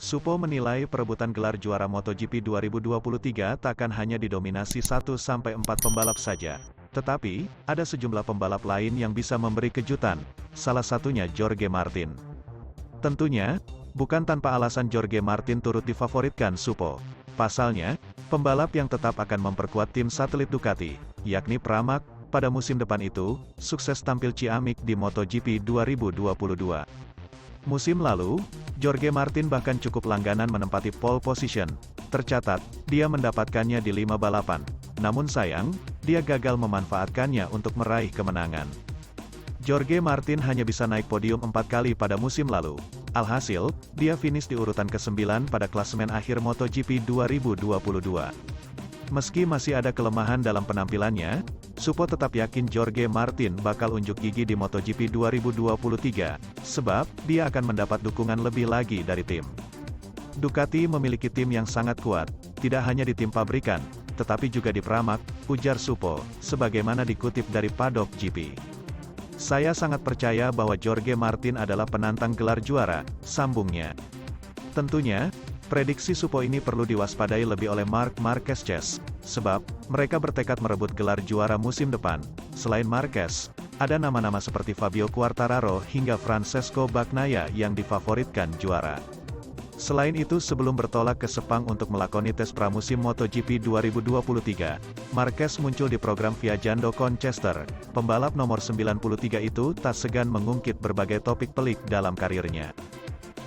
Supo menilai perebutan gelar juara MotoGP 2023 takkan hanya didominasi 1-4 pembalap saja. Tetapi, ada sejumlah pembalap lain yang bisa memberi kejutan, salah satunya Jorge Martin. Tentunya, bukan tanpa alasan Jorge Martin turut difavoritkan Supo. Pasalnya, pembalap yang tetap akan memperkuat tim satelit Ducati, yakni Pramac, pada musim depan itu, sukses tampil ciamik di MotoGP 2022. Musim lalu, Jorge Martin bahkan cukup langganan menempati pole position. Tercatat, dia mendapatkannya di 5 balapan. Namun sayang, dia gagal memanfaatkannya untuk meraih kemenangan. Jorge Martin hanya bisa naik podium 4 kali pada musim lalu. Alhasil, dia finish di urutan ke-9 pada klasemen akhir MotoGP 2022. Meski masih ada kelemahan dalam penampilannya, Supo tetap yakin Jorge Martin bakal unjuk gigi di MotoGP 2023, sebab dia akan mendapat dukungan lebih lagi dari tim. Ducati memiliki tim yang sangat kuat, tidak hanya di tim pabrikan, tetapi juga di Pramac, ujar Supo, sebagaimana dikutip dari Paddock GP. Saya sangat percaya bahwa Jorge Martin adalah penantang gelar juara, sambungnya. Tentunya, prediksi Supo ini perlu diwaspadai lebih oleh Marc Marquez, sebab mereka bertekad merebut gelar juara musim depan. Selain Marquez, ada nama-nama seperti Fabio Quartararo hingga Francesco Bagnaia yang difavoritkan juara. Selain itu, sebelum bertolak ke Sepang untuk melakoni tes pramusim MotoGP 2023, Marquez muncul di program Viajando con Chester. Pembalap nomor 93 itu tak segan mengungkit berbagai topik pelik dalam karirnya.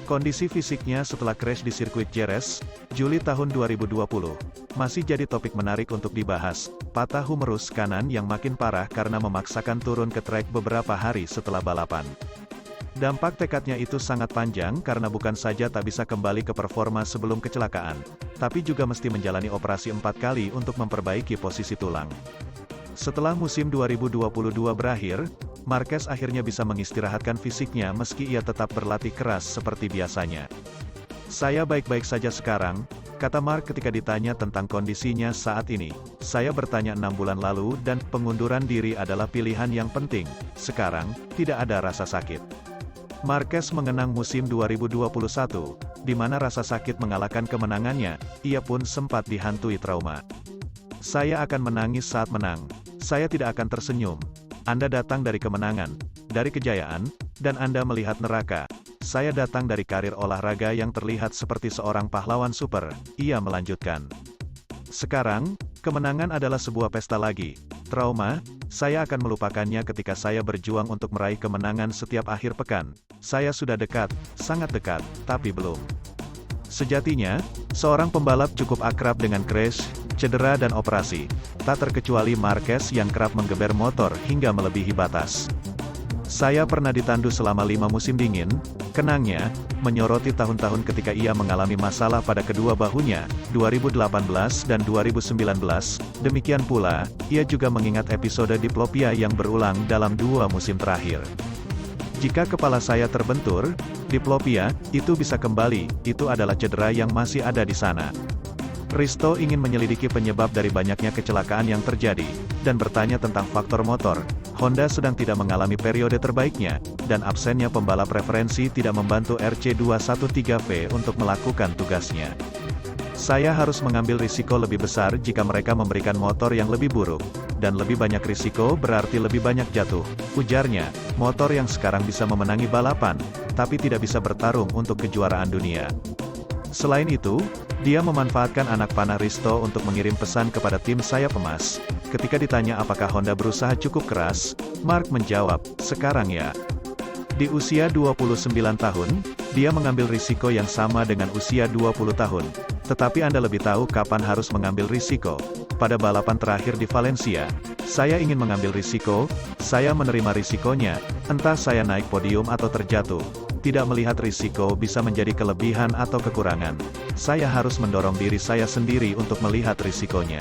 Kondisi fisiknya setelah crash di sirkuit Jerez, Juli tahun 2020, masih jadi topik menarik untuk dibahas. Patah humerus kanan yang makin parah karena memaksakan turun ke trek beberapa hari setelah balapan. Dampak tekadnya itu sangat panjang karena bukan saja tak bisa kembali ke performa sebelum kecelakaan, tapi juga mesti menjalani operasi 4 kali untuk memperbaiki posisi tulang. Setelah musim 2022 berakhir, Marquez akhirnya bisa mengistirahatkan fisiknya meski ia tetap berlatih keras seperti biasanya. Saya baik-baik saja sekarang, kata Marc ketika ditanya tentang kondisinya saat ini. Saya bertanya 6 bulan lalu dan pengunduran diri adalah pilihan yang penting. Sekarang, tidak ada rasa sakit. Marquez mengenang musim 2021, di mana rasa sakit mengalahkan kemenangannya, ia pun sempat dihantui trauma. Saya akan menangis saat menang. Saya tidak akan tersenyum. Anda datang dari kemenangan, dari kejayaan, dan Anda melihat neraka. Saya datang dari karir olahraga yang terlihat seperti seorang pahlawan super, ia melanjutkan. Sekarang, kemenangan adalah sebuah pesta lagi. Trauma, saya akan melupakannya ketika saya berjuang untuk meraih kemenangan setiap akhir pekan. Saya sudah dekat, sangat dekat, tapi belum. Sejatinya, seorang pembalap cukup akrab dengan crash, cedera dan operasi. Tak terkecuali Marquez yang kerap menggeber motor hingga melebihi batas. Saya pernah ditandu selama 5 musim dingin, kenangnya, menyoroti tahun-tahun ketika ia mengalami masalah pada kedua bahunya, 2018 dan 2019, demikian pula, ia juga mengingat episode diplopia yang berulang dalam 2 musim terakhir. Jika kepala saya terbentur, diplopia, itu bisa kembali, itu adalah cedera yang masih ada di sana. Risto ingin menyelidiki penyebab dari banyaknya kecelakaan yang terjadi, dan bertanya tentang faktor motor. Honda sedang tidak mengalami periode terbaiknya, dan absennya pembalap referensi tidak membantu RC213V untuk melakukan tugasnya. Saya harus mengambil risiko lebih besar jika mereka memberikan motor yang lebih buruk, dan lebih banyak risiko berarti lebih banyak jatuh, ujarnya. Motor yang sekarang bisa memenangi balapan, tapi tidak bisa bertarung untuk kejuaraan dunia. Selain itu, dia memanfaatkan anak panah Risto untuk mengirim pesan kepada tim sayap emas. Ketika ditanya apakah Honda berusaha cukup keras, Marc menjawab, sekarang ya. Di usia 29 tahun, dia mengambil risiko yang sama dengan usia 20 tahun. Tetapi Anda lebih tahu kapan harus mengambil risiko. Pada balapan terakhir di Valencia, saya ingin mengambil risiko, saya menerima risikonya, entah saya naik podium atau terjatuh. Tidak melihat risiko bisa menjadi kelebihan atau kekurangan. Saya harus mendorong diri saya sendiri untuk melihat risikonya.